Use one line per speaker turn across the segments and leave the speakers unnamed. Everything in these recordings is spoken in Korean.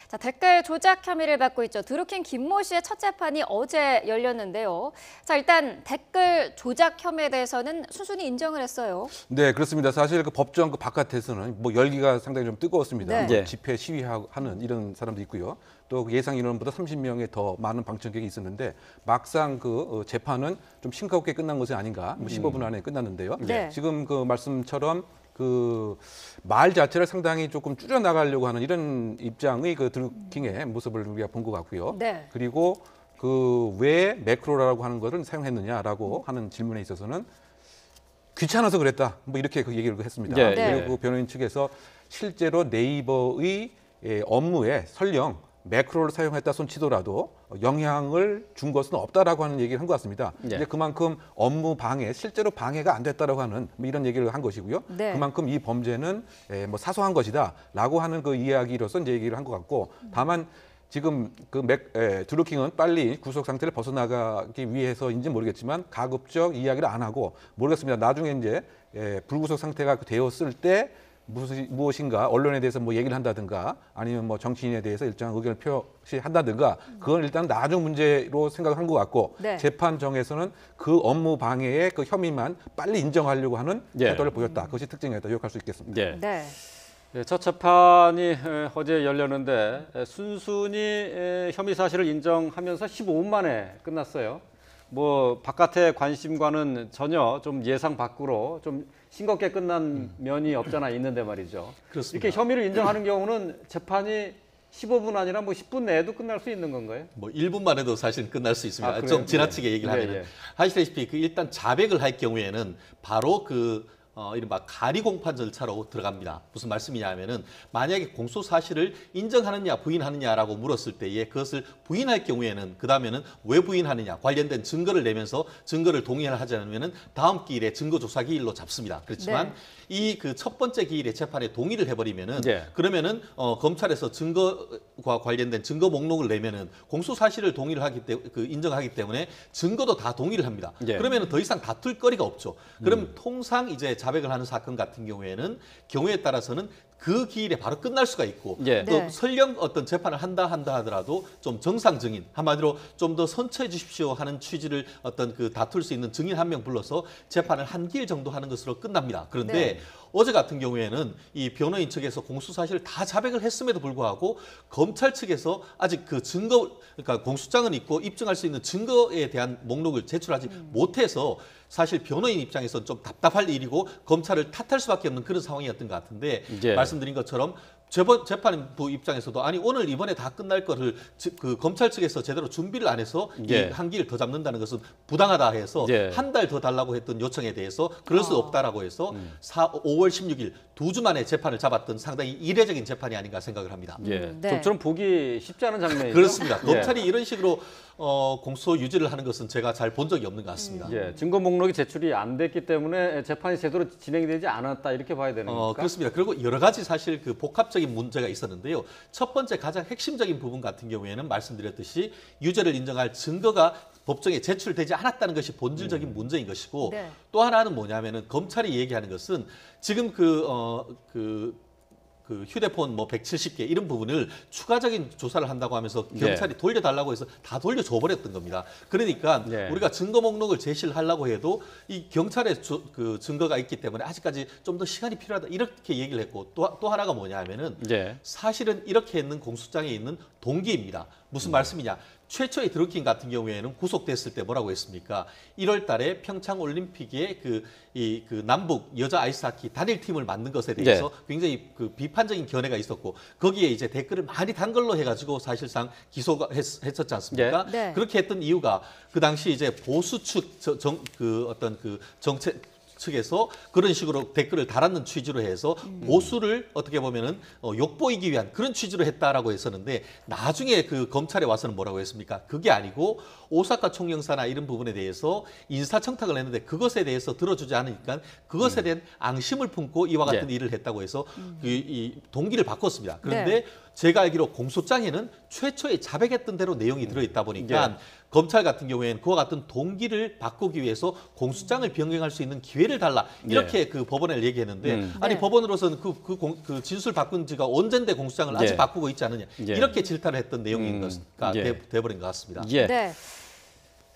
자, 댓글 조작 혐의를 받고 있죠. 드루킹 김모 씨의 첫 재판이 어제 열렸는데요. 자, 일단 댓글 조작 혐의에 대해서는 순순히 인정을 했어요.
네, 그렇습니다. 사실 그 법정 그 바깥에서는 뭐 열기가 상당히 좀 뜨거웠습니다.
네.
집회 시위하는 이런 사람도 있고요. 또 예상 인원보다 30명의 더 많은 방청객이 있었는데 막상 그 재판은 좀 싱겁게 끝난 것이 아닌가. 뭐 15분 안에 끝났는데요.
네.
지금 그 말씀처럼 그 말 자체를 상당히 조금 줄여 나가려고 하는 이런 입장의 그 드루킹의 모습을 우리가 본 것 같고요.
네.
그리고 그 왜 매크로라고 하는 것을 사용했느냐라고 하는 질문에 있어서는 귀찮아서 그랬다. 뭐 이렇게 그 얘기를 했습니다.
네.
그리고 그 변호인 측에서 실제로 네이버의 업무에 설령 매크로를 사용했다 손치더라도 영향을 준 것은 없다라고 하는 얘기를 한 것 같습니다.
네.
이제 그만큼 업무 방해, 실제로 방해가 안 됐다라고 하는 뭐 이런 얘기를 한 것이고요.
네.
그만큼 이 범죄는 뭐 사소한 것이다라고 하는 그 이야기로서 이제 얘기를 한 것 같고, 다만 지금 그 드루킹은 빨리 구속 상태를 벗어나가기 위해서인지 모르겠지만 가급적 이야기를 안 하고 모르겠습니다. 나중에 이제 불구속 상태가 되었을 때 무엇인가 언론에 대해서 뭐 얘기를 한다든가 아니면 뭐 정치인에 대해서 일정한 의견을 표시한다든가 그건 일단 나중 문제로 생각한 것 같고
네.
재판정에서는 그 업무 방해의 그 혐의만 빨리 인정하려고 하는
예.
태도를 보였다. 그것이 특징이었다. 요약할 수 있겠습니다.
네.
네.
첫 재판이 어제 열렸는데 순순히 혐의 사실을 인정하면서 15분 만에 끝났어요. 뭐 바깥의 관심과는 전혀 좀 예상 밖으로 좀 싱겁게 끝난 면이 없잖아 있는데 말이죠.
그렇습니다.
이렇게 혐의를 인정하는 경우는 재판이 15분 아니라 뭐 10분 내에도 끝날 수 있는 건가요?
뭐 1분만 해도 사실 끝날 수 있습니다.
아,
좀 지나치게 얘기를
예,
하면
예.
하시다시피 그 일단 자백을 할 경우에는 바로 그 이른바 가리 공판 절차로 들어갑니다. 무슨 말씀이냐 하면은 만약에 공소 사실을 인정하느냐 부인하느냐라고 물었을 때에 그것을 부인할 경우에는 그 다음에는 왜 부인하느냐 관련된 증거를 내면서 증거를 동의를 하지 않으면은 다음 기일에 증거 조사 기일로 잡습니다. 그렇지만
네.
이 그 첫 번째 기일에 재판에 동의를 해버리면은
네.
그러면은 검찰에서 증거와 관련된 증거 목록을 내면은 공소 사실을 동의를 하기 때문에 인정하기 때문에 증거도 다 동의를 합니다.
네.
그러면은 더 이상 다툴 거리가 없죠. 그럼 통상 이제 자백을 하는 사건 같은 경우에는 경우에 따라서는 그 기일에 바로 끝날 수가 있고
예.
또
네.
설령 어떤 재판을 한다 하더라도 좀 정상 증인 한마디로 좀 더 선처해 주십시오 하는 취지를 어떤 그 다툴 수 있는 증인 한 명 불러서 재판을 한 기일 정도 하는 것으로 끝납니다. 그런데
네.
어제 같은 경우에는 이 변호인 측에서 공소 사실을 다 자백을 했음에도 불구하고 검찰 측에서 아직 그 증거 그러니까 공소장은 있고 입증할 수 있는 증거에 대한 목록을 제출하지 못해서 사실 변호인 입장에서는 좀 답답할 일이고 검찰을 탓할 수밖에 없는 그런 상황이었던 것 같은데
예.
말씀드린 것처럼 재판부 입장에서도 아니 오늘 이번에 다 끝날 거를 그 검찰 측에서 제대로 준비를 안 해서
예.
이 한 기일 더 잡는다는 것은 부당하다 해서
예.
한 달 더 달라고 했던 요청에 대해서 그럴 수 없다라고 해서 5월 16일 2주 만에 재판을 잡았던 상당히 이례적인 재판이 아닌가 생각을 합니다.
예.
네.
좀처럼 보기 쉽지 않은 장면이죠.
그렇습니다.
예.
검찰이 이런 식으로 공소 유지를 하는 것은 제가 잘 본 적이 없는 것 같습니다.
예, 증거 목록이 제출이 안 됐기 때문에 재판이 제대로 진행이 되지 않았다 이렇게 봐야 되는 겁니까?
그렇습니다. 그리고 여러 가지 사실 그 복합적인 문제가 있었는데요. 첫 번째 가장 핵심적인 부분 같은 경우에는 말씀드렸듯이 유죄를 인정할 증거가 법정에 제출되지 않았다는 것이 본질적인 문제인 것이고
네.
또 하나는 뭐냐면은 검찰이 얘기하는 것은 지금 그 휴대폰 뭐 170개 이런 부분을 추가적인 조사를 한다고 하면서 경찰이 돌려달라고 해서 다 돌려줘 버렸던 겁니다. 그러니까
네.
우리가 증거 목록을 제시를 하려고 해도 이 경찰의 그 증거가 있기 때문에 아직까지 좀 더 시간이 필요하다 이렇게 얘기를 했고 또 하나가 뭐냐 하면은
예.
사실은 이렇게 있는 공소장에 있는 동기입니다. 무슨 말씀이냐? 최초의 드루킹 같은 경우에는 구속됐을 때 뭐라고 했습니까? 1월 달에 평창 올림픽에 그 남북 여자 아이스하키 단일팀을 만든 것에 대해서 굉장히 그 비판적인 견해가 있었고 거기에 이제 댓글을 많이 단 걸로 해가지고 사실상 기소가 했었지 않습니까?
네.
그렇게 했던 이유가 그 당시 이제 보수 측 정책 측에서 그런 식으로 댓글을 달았는 취지로 해서 보수를 어떻게 보면은 욕보이기 위한 그런 취지로 했다라고 했었는데 나중에 그 검찰에 와서는 뭐라고 했습니까? 그게 아니고 오사카 총영사나 이런 부분에 대해서 인사청탁을 했는데 그것에 대해서 들어주지 않으니까 그것에 대한 앙심을 품고 이와 같은 일을 했다고 해서 이 동기를 바꿨습니다. 그런데 제가 알기로 공소장에는 최초에 자백했던 대로 내용이 들어있다 보니까
예.
검찰 같은 경우에는 그와 같은 동기를 바꾸기 위해서 공소장을 변경할 수 있는 기회를 달라 이렇게 그 법원을 얘기했는데 아니
네.
법원으로서는 그 진술 바꾼 지가 언젠데 공소장을 아직
예.
바꾸고 있지 않느냐
예.
이렇게 질타를 했던 내용인 것가
예.
돼버린 것 같습니다.
예.
네.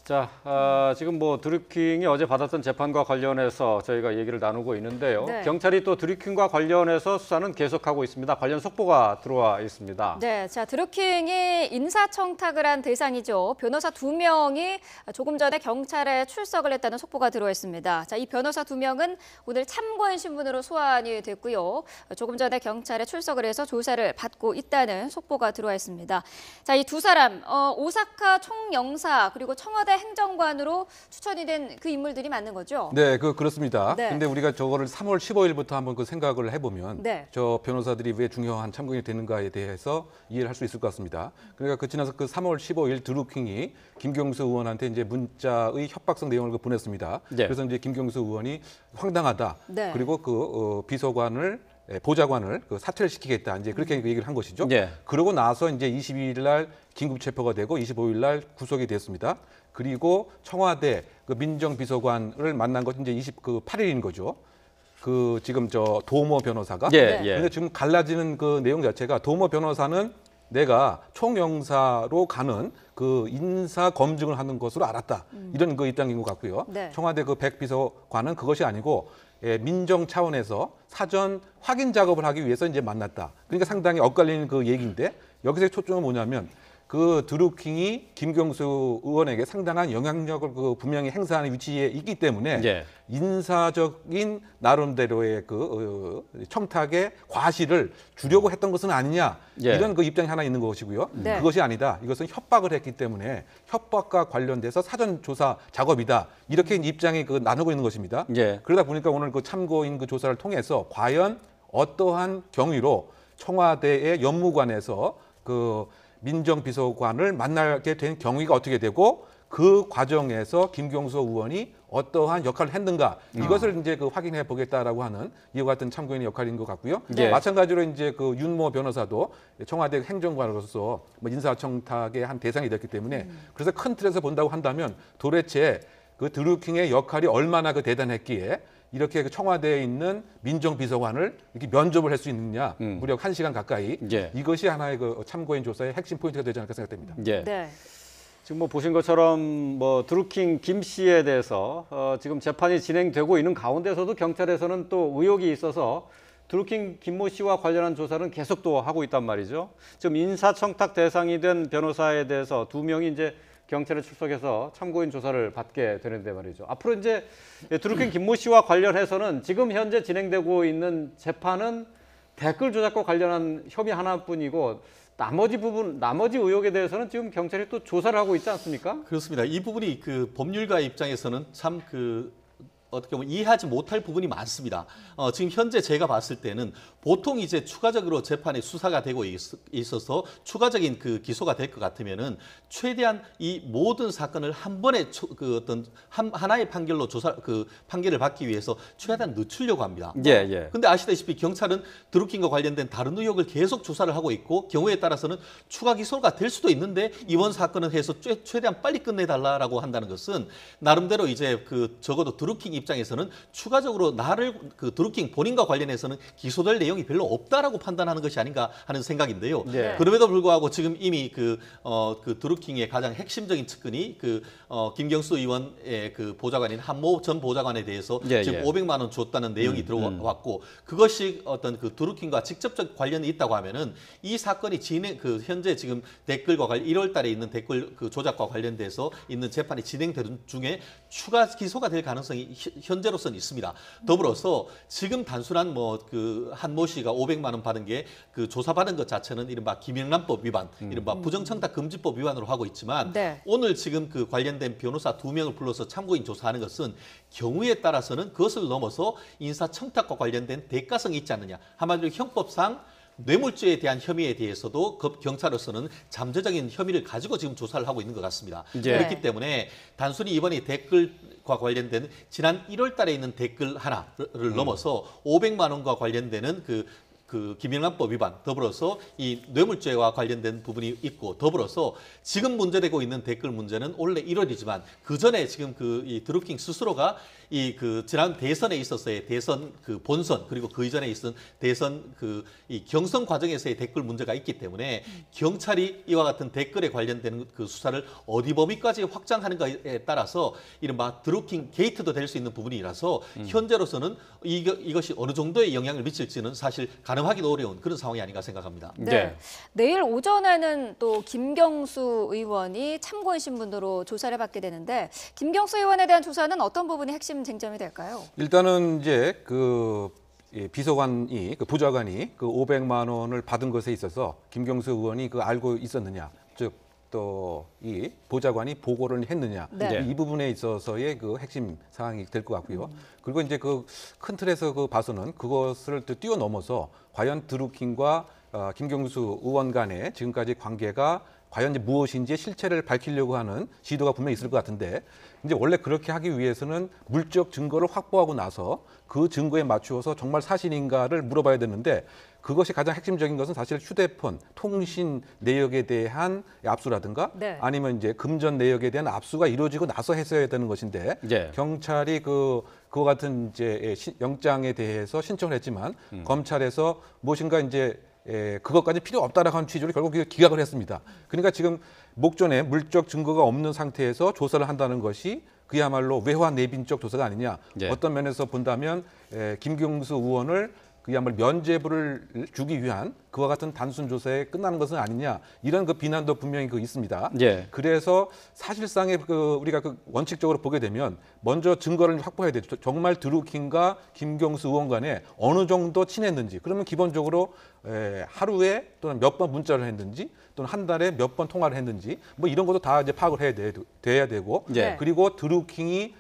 자, 지금 뭐 드루킹이 어제 받았던 재판과 관련해서 저희가 얘기를 나누고 있는데요.
네.
경찰이 또 드루킹과 관련해서 수사는 계속하고 있습니다. 관련 속보가 들어와 있습니다.
네, 자 드루킹이 인사청탁을 한 대상이죠. 변호사 2명이 조금 전에 경찰에 출석을 했다는 속보가 들어왔습니다. 자, 이 변호사 2명은 오늘 참고인 신분으로 소환이 됐고요. 조금 전에 경찰에 출석을 해서 조사를 받고 있다는 속보가 들어와 있습니다. 자, 이 두 사람 오사카 총영사 그리고 청와대 행정관으로 추천이 된 그 인물들이 맞는 거죠?
네, 그렇습니다.
네.
근데 우리가 저거를 3월 15일부터 한번 그 생각을 해보면
네.
저 변호사들이 왜 중요한 참고인이 되는가에 대해서 이해를 할 수 있을 것 같습니다. 그러니까 지나서 그 3월 15일 드루킹이 김경수 의원한테 이제 문자의 협박성 내용을 보냈습니다.
네.
그래서 이제 김경수 의원이 황당하다.
네.
그리고 그 비서관을 보좌관을 사퇴시키겠다. 이제 그렇게 얘기를 한 것이죠.
네.
그러고 나서 이제 22일 날 긴급 체포가 되고 25일 날 구속이 됐습니다. 그리고 청와대 그 민정비서관을 만난 것이 이제 28일인 거죠. 그 지금 저 도모 변호사가.
예,
네.
예.
그런데 지금 갈라지는 그 내용 자체가 도모 변호사는 내가 총영사로 가는 그 인사 검증을 하는 것으로 알았다. 이런 그 입장인 것 같고요.
네.
청와대 그 백 비서관은 그것이 아니고 민정 차원에서 사전 확인 작업을 하기 위해서 이제 만났다. 그러니까 상당히 엇갈리는 그 얘기인데 여기서 초점은 뭐냐면 그 드루킹이 김경수 의원에게 상당한 영향력을 그 분명히 행사하는 위치에 있기 때문에
예.
인사적인 나름대로의 그 청탁의 과실을 주려고 했던 것은 아니냐
예.
이런 그 입장이 하나 있는 것이고요.
네.
그것이 아니다. 이것은 협박을 했기 때문에 협박과 관련돼서 사전 조사 작업이다. 이렇게 입장이 그 나누고 있는 것입니다.
예.
그러다 보니까 오늘 그 참고인 그 조사를 통해서 과연 어떠한 경위로 청와대의 연무관에서 그 민정비서관을 만나게 된 경위가 어떻게 되고 그 과정에서 김경수 의원이 어떠한 역할을 했는가 이것을 이제 그 확인해 보겠다라고 하는 이와 같은 참고인의 역할인 것 같고요.
네.
마찬가지로 이제 그 윤모 변호사도 청와대 행정관으로서 뭐 인사청탁의 한 대상이 됐기 때문에 그래서 큰 틀에서 본다고 한다면 도대체 그 드루킹의 역할이 얼마나 그 대단했기에 이렇게 그 청와대에 있는 민정비서관을 이렇게 면접을 할 수 있느냐 무려 1시간 가까이
예.
이것이 하나의 그 참고인 조사의 핵심 포인트가 되지 않을까 생각됩니다.
예.
네.
지금 뭐 보신 것처럼 뭐 드루킹 김 씨에 대해서 지금 재판이 진행되고 있는 가운데서도 경찰에서는 또 의혹이 있어서 드루킹 김모 씨와 관련한 조사는 계속 또 하고 있단 말이죠. 지금 인사청탁 대상이 된 변호사에 대해서 2명이 이제 경찰에 출석해서 참고인 조사를 받게 되는데 말이죠. 앞으로 이제 드루킹 김모 씨와 관련해서는 지금 현재 진행되고 있는 재판은 댓글 조작과 관련한 혐의 하나뿐이고 나머지 의혹에 대해서는 지금 경찰이 또 조사를 하고 있지 않습니까?
그렇습니다. 이 부분이 그 법률가 입장에서는 참 어떻게 보면 이해하지 못할 부분이 많습니다. 지금 현재 제가 봤을 때는 보통 이제 추가적으로 재판이 수사가 되고 있어서 추가적인 그 기소가 될 것 같으면은 최대한 이 모든 사건을 한 번에 하나의 판결로 판결을 받기 위해서 최대한 늦추려고 합니다.
예, 예.
근데 아시다시피 경찰은 드루킹과 관련된 다른 의혹을 계속 조사를 하고 있고 경우에 따라서는 추가 기소가 될 수도 있는데 이번 사건은 해서 최대한 빨리 끝내달라고 한다는 것은 나름대로 이제 적어도 드루킹 입장에서는 추가적으로 드루킹 본인과 관련해서는 기소될 내용이 별로 없다라고 판단하는 것이 아닌가 하는 생각인데요.
네.
그럼에도 불구하고 지금 이미 드루킹의 가장 핵심적인 측근이 김경수 의원의 그 보좌관인 한모 전 보좌관에 대해서
예,
지금
예.
500만 원 줬다는 내용이 들어왔고 그것이 어떤 그 드루킹과 직접적 관련이 있다고 하면은 이 사건이 현재 지금 댓글과 1월달에 있는 댓글 조작과 관련돼서 있는 재판이 진행되는 중에 추가 기소가 될 가능성이 현재로서는 있습니다. 더불어서 지금 단순한 한모 씨가 500만 원 받은 게 그 조사받은 것 자체는 이른바 김영란법 위반, 이른바 부정청탁 금지법 위반으로 하고 있지만
네.
오늘 지금 그 관련된 변호사 2명을 불러서 참고인 조사하는 것은 경우에 따라서는 그것을 넘어서 인사청탁과 관련된 대가성이 있지 않느냐. 한마디로 형법상 뇌물죄에 대한 혐의에 대해서도 경찰로서는 잠재적인 혐의를 가지고 지금 조사를 하고 있는 것 같습니다.
예.
그렇기 때문에 단순히 이번에 댓글과 관련된 지난 1월 달에 있는 댓글 하나를 넘어서 500만 원과 관련되는 그 그 김영란법 위반, 더불어서 이 뇌물죄와 관련된 부분이 있고, 더불어서 지금 문제되고 있는 댓글 문제는 원래 1월이지만 그 전에 지금 그 이 드루킹 스스로가 이 그 지난 대선에 있었어요. 대선 그 본선, 그리고 그 이전에 있었던 대선 그 이 경선 과정에서의 댓글 문제가 있기 때문에 경찰이 이와 같은 댓글에 관련된 그 수사를 어디 범위까지 확장하는가에 따라서 이른바 드루킹 게이트도 될 수 있는 부분이라서 현재로서는 이것이 어느 정도의 영향을 미칠지는 사실 가늠하기도 어려운 그런 상황이 아닌가 생각합니다.
네. 내일 오전에는 또 김경수 의원이 참고인 신분으로 조사를 받게 되는데 김경수 의원에 대한 조사는 어떤 부분이 핵심 쟁점이 될까요?
일단은 이제 비서관이 그 부좌관이 그 500만 원을 받은 것에 있어서 김경수 의원이 그 알고 있었느냐, 즉 또 이 보좌관이 보고를 했느냐,
네.
이 부분에 있어서의 그 핵심 사항이 될 것 같고요. 그리고 이제 그 큰 틀에서 그 봐서는 그것을 또 뛰어넘어서 과연 드루킹과 김경수 의원 간의 지금까지 관계가 과연 이제 무엇인지 실체를 밝히려고 하는 시도가 분명히 있을 것 같은데, 이제 원래 그렇게 하기 위해서는 물적 증거를 확보하고 나서 그 증거에 맞추어서 정말 사실인가를 물어봐야 되는데, 그것이 가장 핵심적인 것은 사실 휴대폰, 통신 내역에 대한 압수라든가
네.
아니면 이제 금전 내역에 대한 압수가 이루어지고 나서 했어야 되는 것인데,
네.
경찰이 그와 같은 이제 영장에 대해서 신청을 했지만 검찰에서 무엇인가 이제 그것까지 필요 없다라고 하는 취지로 결국 기각을 했습니다. 그러니까 지금 목전에 물적 증거가 없는 상태에서 조사를 한다는 것이 그야말로 외화내빈적 조사가 아니냐.
네.
어떤 면에서 본다면 김경수 의원을 그야말로 면죄부를 주기 위한 그와 같은 단순 조사에 끝나는 것은 아니냐, 이런 그 비난도 분명히 있습니다.
예.
그래서 사실상의 우리가 원칙적으로 보게 되면 먼저 증거를 확보해야 되죠. 정말 드루킹과 김경수 의원 간에 어느 정도 친했는지, 그러면 기본적으로 하루에 또는 몇 번 문자를 했는지, 또는 한 달에 몇 번 통화를 했는지, 뭐 이런 것도 다 이제 파악을 돼야 되고,
예.
그리고 드루킹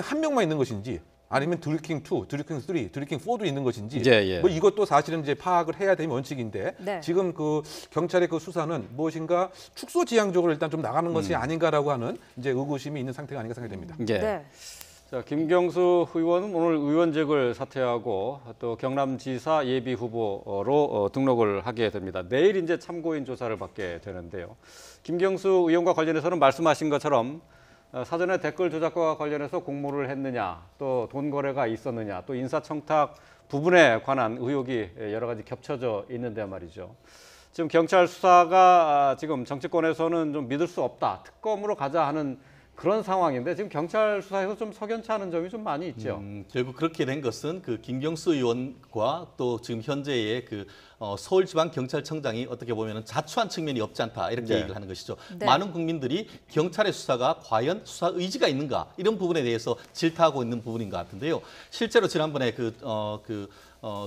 한 명만 있는 것인지, 아니면 드루킹 2, 드루킹 3, 드루킹 4도 있는 것인지,
예.
뭐 이것도 사실은 이제 파악을 해야 되는 원칙인데,
네.
지금 그 경찰의 그 수사는 무엇인가 축소지향적으로 일단 좀 나가는 것이 아닌가라고 하는 이제 의구심이 있는 상태가 아닌가 생각이 됩니다.
예.
네.
자, 김경수 의원은 오늘 의원직을 사퇴하고 또 경남지사 예비 후보로 등록을 하게 됩니다. 내일 이제 참고인 조사를 받게 되는데요. 김경수 의원과 관련해서는 말씀하신 것처럼 사전에 댓글 조작과 관련해서 공모를 했느냐, 또 돈 거래가 있었느냐, 또 인사청탁 부분에 관한 의혹이 여러 가지 겹쳐져 있는데 말이죠. 지금 경찰 수사가 지금 정치권에서는 좀 믿을 수 없다, 특검으로 가자 하는 그런 상황인데, 지금 경찰 수사에서 좀 석연치 않은 점이 좀 많이 있죠.
결국 그렇게 된 것은 그 김경수 의원과 또 지금 현재의 그 서울지방경찰청장이 어떻게 보면 자초한 측면이 없지 않다, 이렇게
네.
얘기를 하는 것이죠.
네.
많은 국민들이 경찰의 수사가 과연 수사 의지가 있는가, 이런 부분에 대해서 질타하고 있는 부분인 것 같은데요. 실제로 지난번에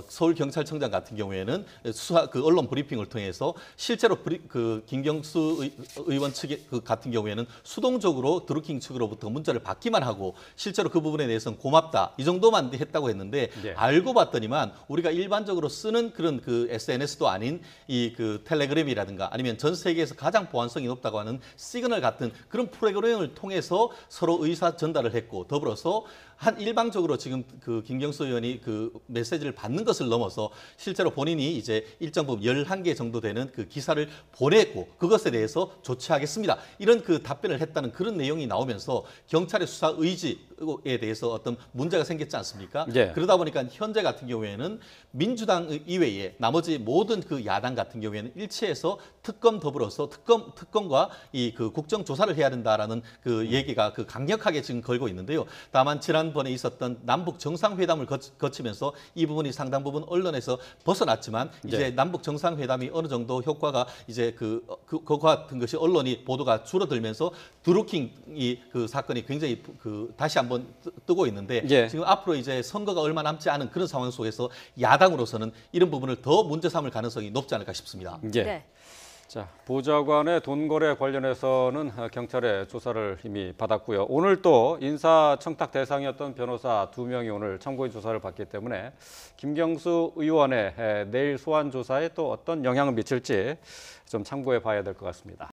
서울경찰청장 같은 경우에는 수사 그 언론 브리핑을 통해서 실제로 그 김경수 의원 측 같은 경우에는 수동적으로 드루킹 측으로부터 문자를 받기만 하고 실제로 그 부분에 대해서는 고맙다, 이 정도만 했다고 했는데,
네.
알고 봤더니만 우리가 일반적으로 쓰는 그런 그 SNS도 아닌 이 그 텔레그램이라든가 아니면 전 세계에서 가장 보안성이 높다고 하는 시그널 같은 그런 프로그램을 통해서 서로 의사 전달을 했고, 더불어서 한 일방적으로 지금 그 김경수 의원이 그 메시지를 받는 것을 넘어서 실제로 본인이 이제 일정 부분 11개 정도 되는 그 기사를 보냈고, 그것에 대해서 조치하겠습니다, 이런 그 답변을 했다는 그런 내용이 나오면서 경찰의 수사 의지에 대해서 어떤 문제가 생겼지 않습니까?
예.
그러다 보니까 현재 같은 경우에는 민주당 이외에 나머지 모든 그 야당 같은 경우에는 일치해서 특검 더불어서 특검과 이 그 국정조사를 해야 된다라는 그 얘기가 그 강력하게 지금 걸고 있는데요. 다만 지난번에 있었던 남북 정상회담을 거치면서 이 부분이 상당 부분 언론에서 벗어났지만, 이제
네.
남북 정상회담이 어느 정도 효과가 이제 그거 같은 것이 언론이 보도가 줄어들면서 드루킹이 그 사건이 굉장히 그 다시 한번 뜨고 있는데,
예.
지금 앞으로 이제 선거가 얼마 남지 않은 그런 상황 속에서 야당으로서는 이런 부분을 더 문제 삼을 가능성이 높지 않을까 싶습니다.
예.
네.
자, 보좌관의 돈 거래 관련해서는 경찰의 조사를 이미 받았고요. 오늘 또 인사청탁 대상이었던 변호사 2명이 오늘 참고인 조사를 받기 때문에 김경수 의원의 내일 소환 조사에 또 어떤 영향을 미칠지 좀 참고해 봐야 될 것 같습니다.